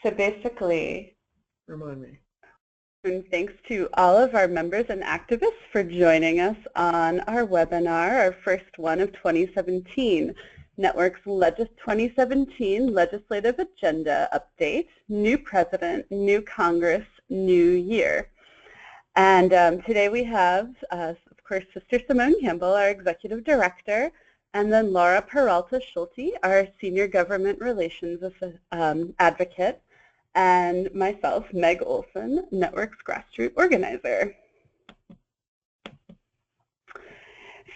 So basically, Remind me. and thanks to all of our members and activists for joining us on our webinar, our first one of 2017, Network's 2017 Legislative Agenda Update, New President, New Congress, New Year. And today we have, of course, Sister Simone Campbell, our Executive Director, and then Laura Peralta Schulte, our Senior Government Relations Advocate, and myself, Meg Olson, Network's Grassroots Organizer.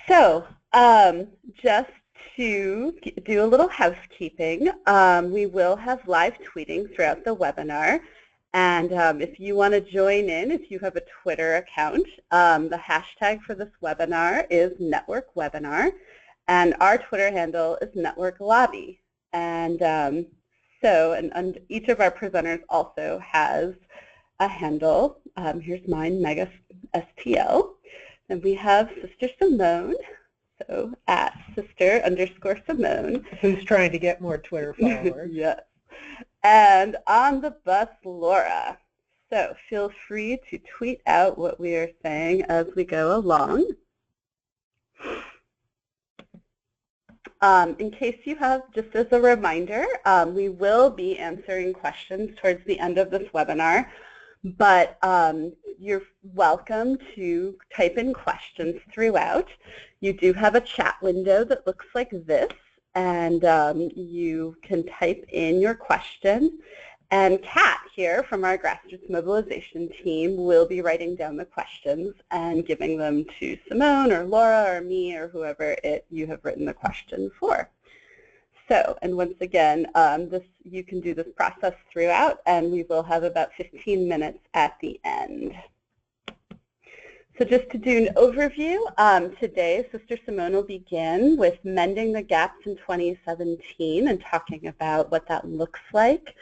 So just to do a little housekeeping, we will have live tweeting throughout the webinar. And if you want to join in, if you have a Twitter account, the hashtag for this webinar is Network Webinar, and our Twitter handle is Network Lobby. And and each of our presenters also has a handle. Here's mine, Mega STL. And we have Sister Simone, so at Sister_Simone. Who's trying to get more Twitter followers. Yes. And on the bus, Laura. So feel free to tweet out what we are saying as we go along. In case you have, just as a reminder, we will be answering questions towards the end of this webinar, but you're welcome to type in questions throughout. You do have a chat window that looks like this, and you can type in your question. And Kat here from our Grassroots Mobilization team will be writing down the questions and giving them to Simone or Laura or me or whoever you have written the question for. So, and once again, you can do this process throughout, and we will have about 15 minutes at the end. So just to do an overview, today Sister Simone will begin with Mending the Gaps in 2017 and talking about what that looks like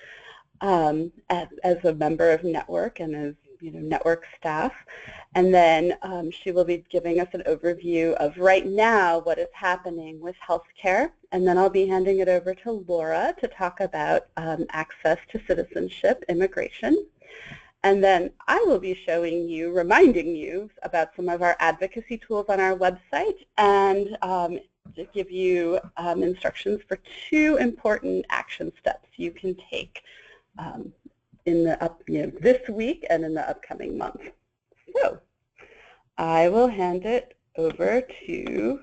as a member of Network and as Network staff. And then she will be giving us an overview of right now what is happening with healthcare. And then I'll be handing it over to Laura to talk about access to citizenship, immigration. And then I will be reminding you about some of our advocacy tools on our website and to give you instructions for 2 important action steps you can take in the this week and in the upcoming month. So I will hand it over to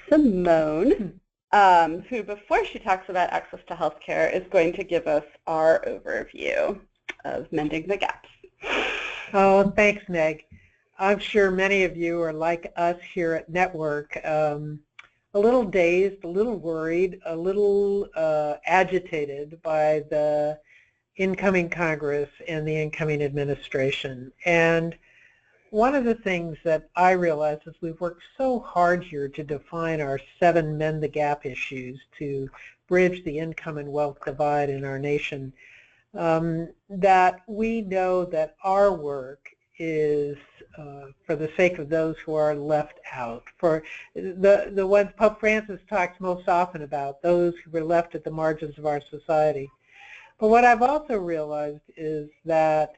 Simone, who, before she talks about access to healthcare, is going to give us our overview of Mending the Gaps. Oh, thanks, Meg. I'm sure many of you are like us here at Network, a little dazed, a little worried, a little agitated by the incoming Congress and the incoming administration. And one of the things that I realize is we've worked so hard here to define our 7 Mend the Gap issues to bridge the income and wealth divide in our nation, that we know that our work is for the sake of those who are left out, for the ones Pope Francis talks most often about, those who were left at the margins of our society. But what I've also realized is that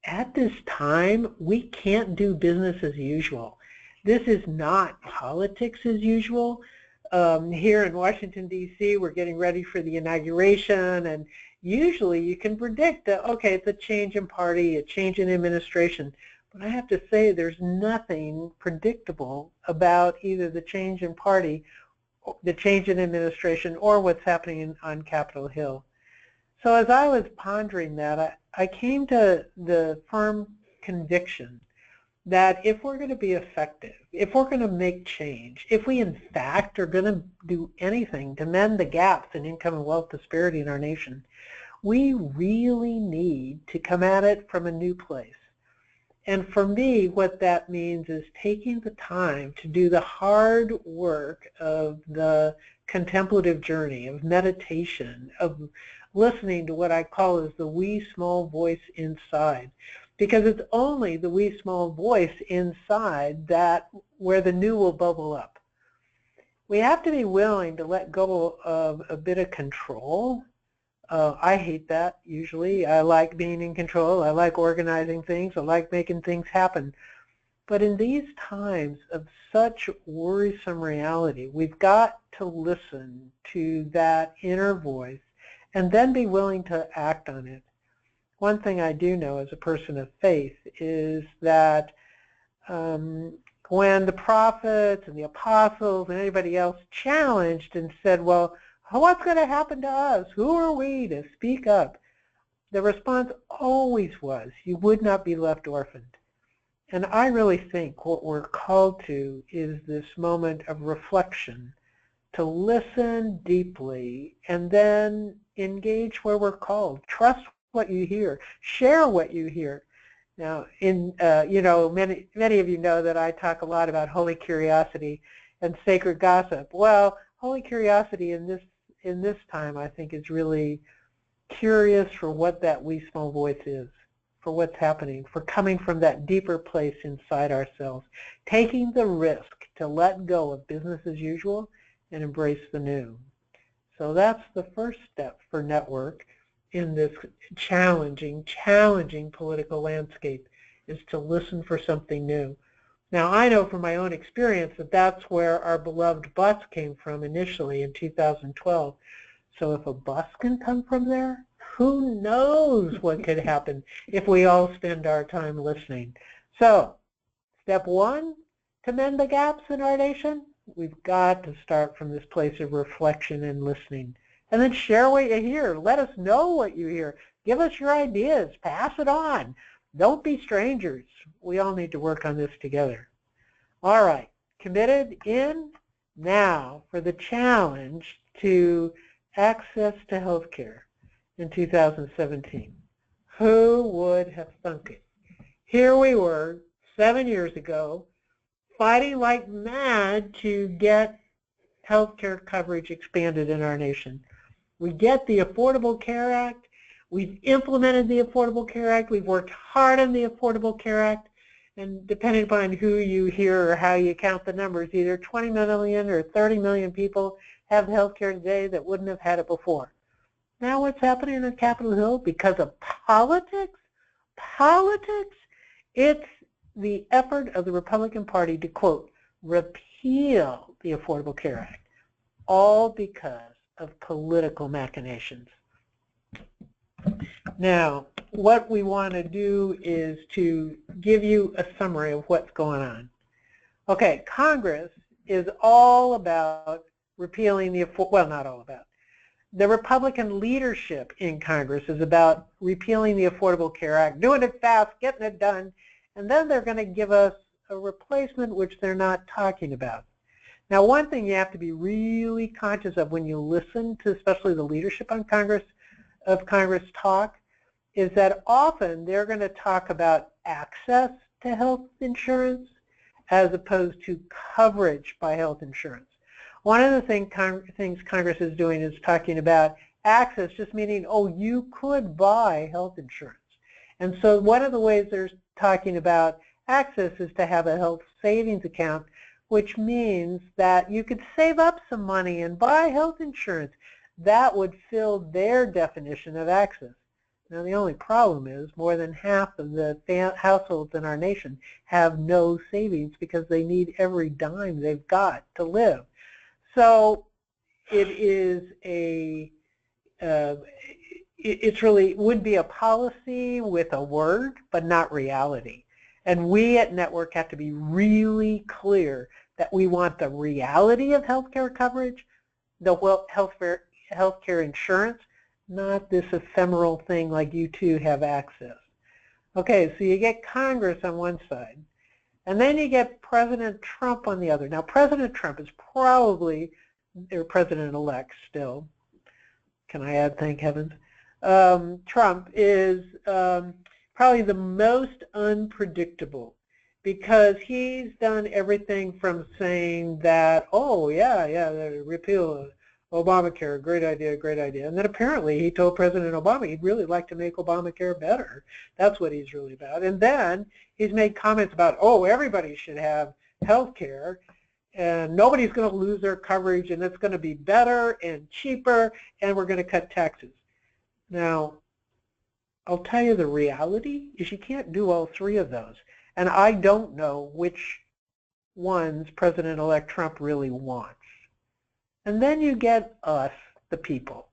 at this time, we can't do business as usual. This is not politics as usual. Here in Washington, D.C., we're getting ready for the inauguration, and usually you can predict that, okay, it's a change in party, a change in administration. But I have to say there's nothing predictable about either the change in party, the change in administration, or what's happening on Capitol Hill. So as I was pondering that, I came to the firm conviction that if we're going to be effective, if we're going to make change, if we in fact are going to do anything to mend the gaps in income and wealth disparity in our nation, we really need to come at it from a new place. And for me, what that means is taking the time to do the hard work of the contemplative journey, of meditation, of listening to what I call as the wee small voice inside. Because it's only the wee small voice inside where the new will bubble up. we have to be willing to let go of a bit of control. I hate that usually. I like being in control. I like organizing things. I like making things happen. But in these times of such worrisome reality, we've got to listen to that inner voice and then be willing to act on it. One thing I do know as a person of faith is that when the prophets and the apostles and anybody else challenged and said, well, what's going to happen to us? Who are we to speak up? The response always was, you would not be left orphaned. And I really think what we're called to is this moment of reflection, to listen deeply and then engage where we're called. Trust what you hear. Share what you hear. Now, many of you know that I talk a lot about holy curiosity and sacred gossip. Well, holy curiosity in this time, I think, is really curious for what that wee small voice is, for what's happening, for coming from that deeper place inside ourselves, taking the risk to let go of business as usual and embrace the new. So that's the first step for Network in this challenging political landscape, is to listen for something new. Now, I know from my own experience that that's where our beloved bus came from initially in 2012. So if a bus can come from there, who knows what could happen if we all spend our time listening. So, step one, to mend the gaps in our nation, we've got to start from this place of reflection and listening. And then share what you hear. Let us know what you hear. Give us your ideas. Pass it on. Don't be strangers. We all need to work on this together. All right. Committed in now for the challenge to access to health care in 2017. Who would have thunk it? Here we were 7 years ago fighting like mad to get health care coverage expanded in our nation. We get the Affordable Care Act. We've implemented the Affordable Care Act. We've worked hard on the Affordable Care Act. And depending upon who you hear or how you count the numbers, either 20 million or 30 million people have health care today that wouldn't have had it before. Now what's happening on Capitol Hill? Because of politics? Politics? It's the effort of the Republican Party to, quote, repeal the Affordable Care Act, all because of political machinations. Now, what we want to do is to give you a summary of what's going on. Okay, Congress is all about repealing the, well, not all about. The Republican leadership in Congress is about repealing the Affordable Care Act, doing it fast, getting it done, and then they're going to give us a replacement which they're not talking about. Now, one thing you have to be really conscious of when you listen to especially the leadership on Congress talk is that often they're going to talk about access to health insurance as opposed to coverage by health insurance. One of the things Congress is doing is talking about access, just meaning, oh, you could buy health insurance. And so one of the ways they're talking about access is to have a health savings account, which means that you could save up some money and buy health insurance. That would fill their definition of access. Now, the only problem is more than half of the households in our nation have no savings because they need every dime they've got to live. So it is it's really would be a policy with a word, but not reality. And we at Network have to be really clear that we want the reality of healthcare coverage, the healthcare insurance, not this ephemeral thing like you two have access. Okay, so you get Congress on one side, and then you get President Trump on the other. Now, President Trump is probably, or President-elect still, can I add, thank heavens, Trump is probably the most unpredictable because he's done everything from saying that, oh, yeah, repeal Obamacare, great idea, great idea. And then apparently he told President Obama he'd really like to make Obamacare better. That's what he's really about. And then he's made comments about, oh, everybody should have health care. and nobody's going to lose their coverage, and it's going to be better and cheaper, and we're going to cut taxes. Now, I'll tell you the reality is you can't do all three of those. And I don't know which ones President-elect Trump really wants. And then you get us, the people.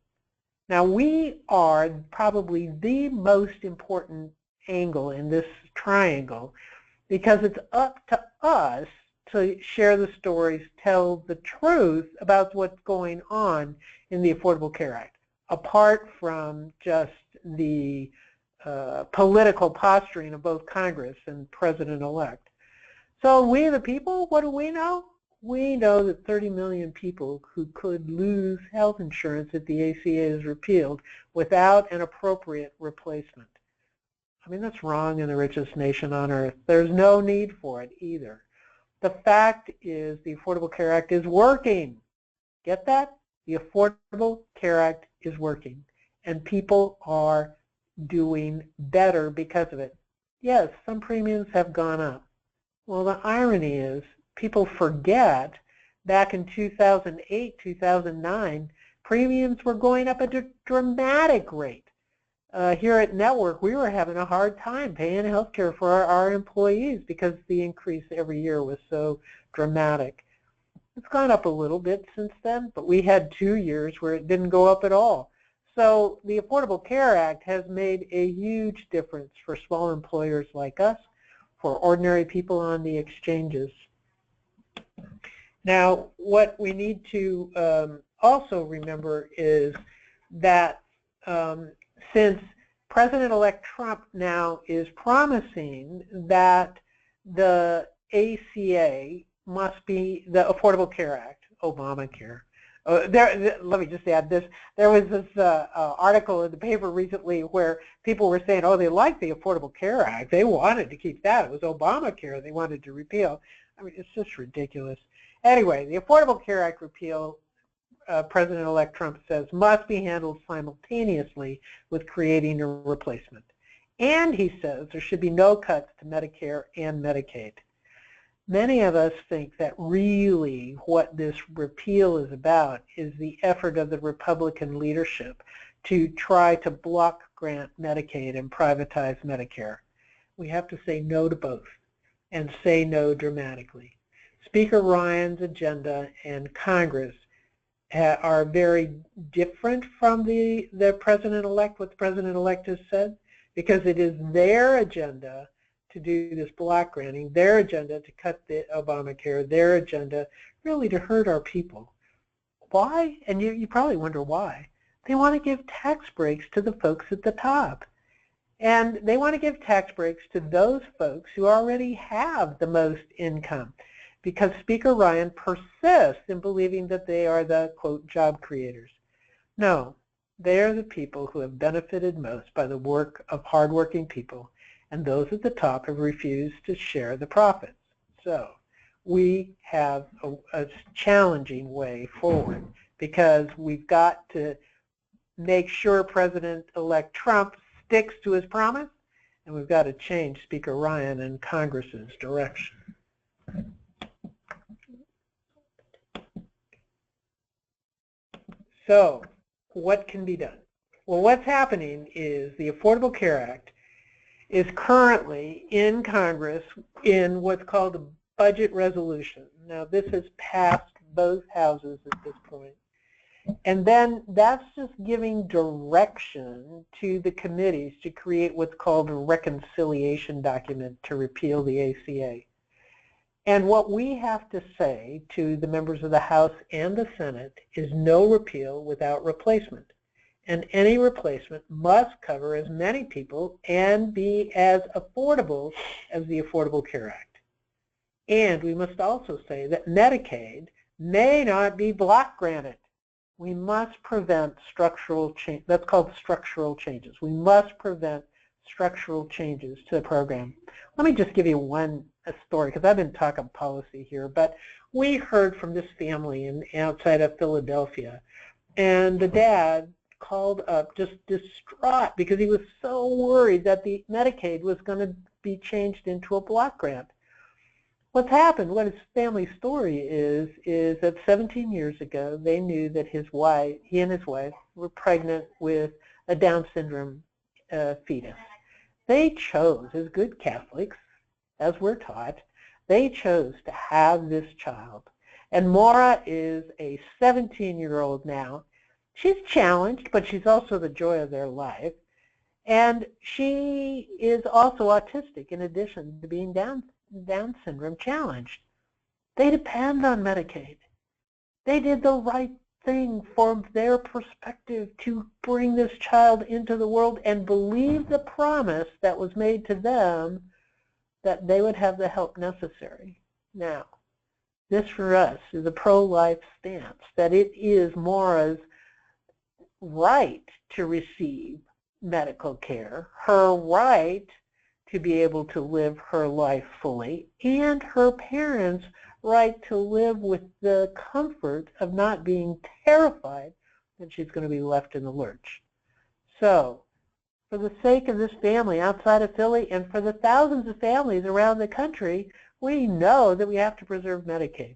Now, we are probably the most important angle in this triangle because it's up to us to share the stories, tell the truth about what's going on in the Affordable Care Act, apart from just the political posturing of both Congress and President-elect. So we the people, what do we know? We know that 30 million people who could lose health insurance if the ACA is repealed without an appropriate replacement. I mean, that's wrong in the richest nation on earth. There's no need for it either. The fact is the Affordable Care Act is working. Get that? The Affordable Care Act is working, and people are doing better because of it. Yes, some premiums have gone up. Well, the irony is people forget back in 2008, 2009, premiums were going up at a dramatic rate. Here at Network, we were having a hard time paying health care for our employees because the increase every year was so dramatic. It's gone up a little bit since then, but we had 2 years where it didn't go up at all. So the Affordable Care Act has made a huge difference for small employers like us, for ordinary people on the exchanges. Now, what we need to also remember is that since President-elect Trump now is promising that the ACA must be the Affordable Care Act, Obamacare. Let me just add this. There was this article in the paper recently where people were saying, oh, they liked the Affordable Care Act. They wanted to keep that. It was Obamacare they wanted to repeal. I mean, it's just ridiculous. Anyway, the Affordable Care Act repeal, President-elect Trump says, must be handled simultaneously with creating a replacement. And he says there should be no cuts to Medicare and Medicaid. Many of us think that really what this repeal is about is the effort of the Republican leadership to try to block grant Medicaid and privatize Medicare. We have to say no to both and say no dramatically. Speaker Ryan's agenda and Congress are very different from the President-elect, what the President-elect has said, because it is their agenda to do this block granting, their agenda to cut the Obamacare, their agenda really to hurt our people. Why? And you probably wonder why. They want to give tax breaks to the folks at the top. And they want to give tax breaks to those folks who already have the most income, because Speaker Ryan persists in believing that they are the, quote, job creators. No, they are the people who have benefited most by the work of hardworking people, and those at the top have refused to share the profits. So we have a challenging way forward because we've got to make sure President-elect Trump sticks to his promise, and we've got to change Speaker Ryan and Congress's direction. So what can be done? Well, what's happening is the Affordable Care Act is currently in Congress in what's called a budget resolution. Now, this has passed both houses at this point. And then that's just giving direction to the committees to create what's called a reconciliation document to repeal the ACA. And what we have to say to the members of the House and the Senate is no repeal without replacement. And any replacement must cover as many people and be as affordable as the Affordable Care Act. And we must also say that Medicaid may not be block granted. We must prevent structural change. That's called structural changes. We must prevent structural changes to the program. Let me just give you a story, because I've been talking policy here, but we heard from this family outside of Philadelphia, and the dad called up just distraught because he was so worried that the Medicaid was going to be changed into a block grant. What's happened, what his family story is that 17 years ago, they knew that he and his wife were pregnant with a Down syndrome fetus. They chose, as good Catholics, as we're taught, they chose to have this child. And Maura is a 17-year-old now. She's challenged, but she's also the joy of their life. And she is also autistic in addition to being Down syndrome challenged. They depend on Medicaid. They did the right thing from their perspective to bring this child into the world and believe the promise that was made to them that they would have the help necessary. Now, this for us is a pro-life stance, that it is Maura's right to receive medical care, her right to be able to live her life fully, and her parents' right to live with the comfort of not being terrified that she's going to be left in the lurch. So, for the sake of this family outside of Philly and for the thousands of families around the country, we know that we have to preserve Medicaid.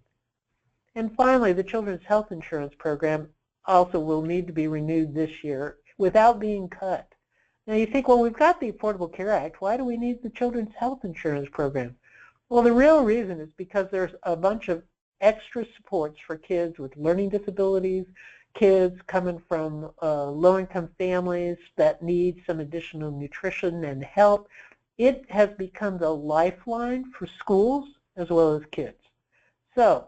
And finally, the Children's Health Insurance Program also will need to be renewed this year without being cut. Now you think, well, we've got the Affordable Care Act. Why do we need the Children's Health Insurance Program? Well, the real reason is because there's a bunch of extra supports for kids with learning disabilities, kids coming from low-income families that need some additional nutrition and help. It has become the lifeline for schools as well as kids. So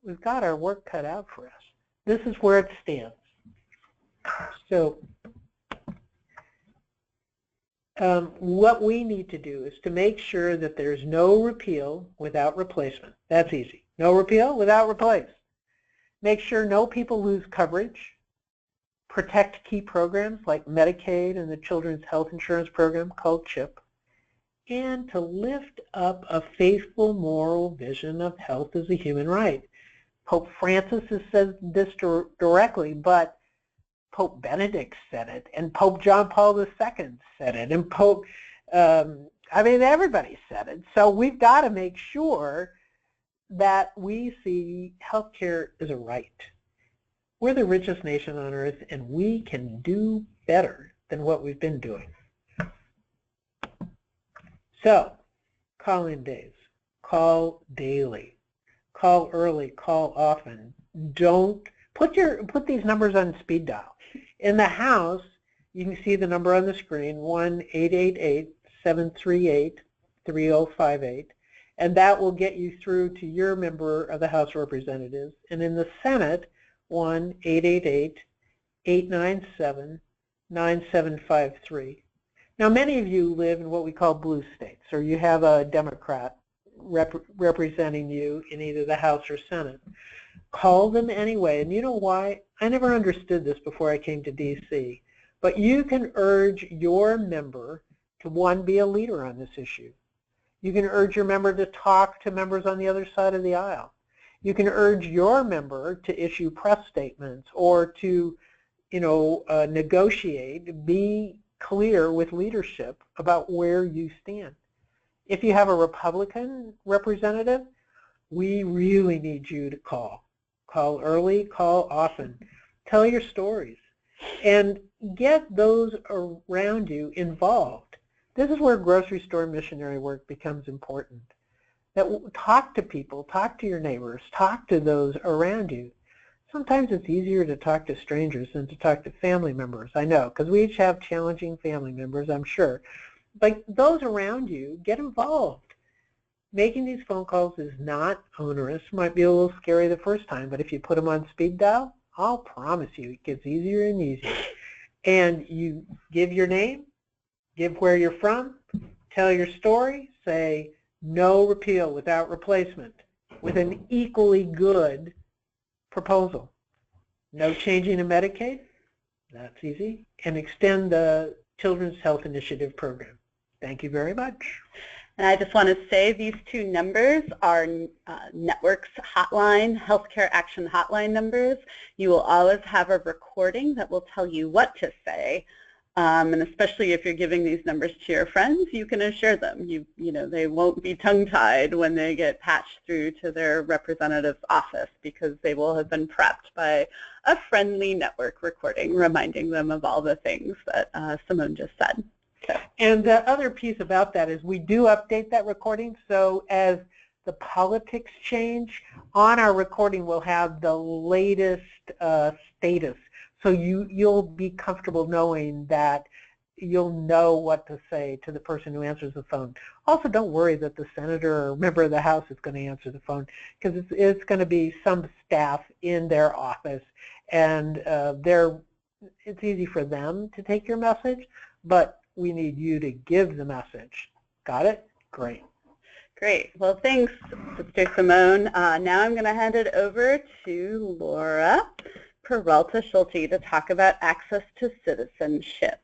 we've got our work cut out for us. This is where it stands. So what we need to do is to make sure that there's no repeal without replacement. That's easy. No repeal without replace. Make sure no people lose coverage. Protect key programs like Medicaid and the Children's Health Insurance Program called CHIP. And to lift up a faithful moral vision of health as a human right. Pope Francis has said this directly, but Pope Benedict said it, and Pope John Paul II said it, and everybody said it. So we've got to make sure that we see healthcare as a right. We're the richest nation on earth, and we can do better than what we've been doing. So, call-in days. Call daily. Call early. Call often. Don't put these numbers on speed dial. In the house, you can see the number on the screen, 1-888-738-3058, and that will get you through to your member of the House of Representatives. And in the Senate, 1-888-897-9753. Now, many of you live in what we call blue states, or you have a Democrat representing you in either the House or Senate. Call them anyway, and you know why? I never understood this before I came to D.C., but you can urge your member to, one, be a leader on this issue. You can urge your member to talk to members on the other side of the aisle. You can urge your member to issue press statements or to, negotiate, be clear with leadership about where you stand. If you have a Republican representative, we really need you to call. Call early, call often. Tell your stories and get those around you involved. This is where grocery store missionary work becomes important. Talk to people, talk to your neighbors, talk to those around you. Sometimes it's easier to talk to strangers than to talk to family members. I know, because we each have challenging family members, I'm sure. But those around you, get involved. Making these phone calls is not onerous. Might be a little scary the first time, but if you put them on speed dial, I'll promise you it gets easier and easier. And you give your name, give where you're from, tell your story, say no repeal without replacement with an equally good proposal. No changing of Medicaid, that's easy, and extend the Children's Health Initiative program. Thank you very much. And I just want to say these two numbers are Network's hotline, Healthcare Action Hotline numbers. You will always have a recording that will tell you what to say And especially if you're giving these numbers to your friends, you can assure them, you know, they won't be tongue-tied when they get patched through to their representative's office, because they will have been prepped by a friendly network recording reminding them of all the things that Simone just said. So. And the other piece about that is we do update that recording, so as the politics change, on our recording we'll have the latest status. So you'll be comfortable knowing that you'll know what to say to the person who answers the phone. Also, don't worry that the senator or member of the House is going to answer the phone, because it's going to be some staff in their office, and it's easy for them to take your message, but we need you to give the message. Got it? Great. Great. Well, thanks, Sister Simone. Now I'm going to hand it over to Laura Peralta Schulte to talk about access to citizenship.